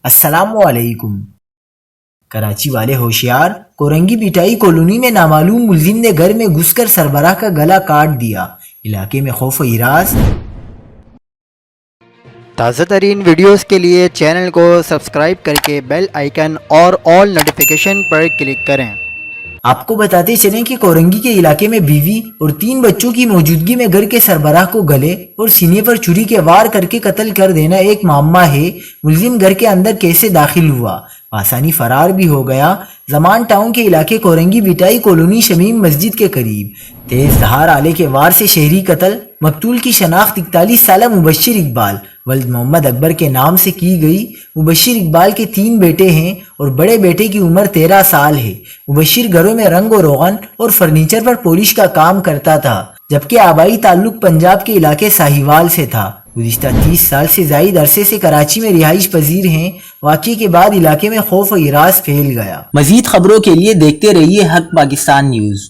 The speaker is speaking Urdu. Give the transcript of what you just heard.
السلام علیکم۔ کراچی والے ہوشیار، کورنگی پٹائی کالونی میں نامعلوم ملزم نے گھر میں گھس کر سربراہ کا گلا کاٹ دیا، علاقے میں خوف و ہراس۔ تازہ ترین ویڈیوز کے لیے چینل کو سبسکرائب کر کے بیل آئیکن اور آل نوٹیفیکیشن پر کلک کریں۔ آپ کو بتاتے چلیں کہ کورنگی کے علاقے میں بیوی اور 3 بچوں کی موجودگی میں گھر کے سربراہ کو گلے اور سینے پر چھری کے وار کر کے قتل کر دینا ایک معمہ ہے۔ ملزم گھر کے اندر کیسے داخل ہوا، آسانی فرار بھی ہو گیا۔ زمان ٹاؤن کے علاقے کورنگی بٹائی کالونی شمیم مسجد کے قریب تیز دھار آلے کے وار سے شہری قتل۔ مقتول کی شناخت 41 سالہ مبشر اقبال ولد محمد اکبر کے نام سے کی گئی۔ مبشر اقبال کے 3 بیٹے ہیں اور بڑے بیٹے کی عمر 13 سال ہے۔ مبشر گھروں میں رنگ و روغن اور فرنیچر پر پولش کا کام کرتا تھا، جبکہ آبائی تعلق پنجاب کے علاقے ساہیوال سے تھا۔ گزشتہ 30 سال سے زائد عرصے سے کراچی میں رہائش پذیر ہیں۔ واقعے کے بعد علاقے میں خوف و ہراس پھیل گیا۔ مزید خبروں کے لیے دیکھتے رہیے حق پاکستان نیوز۔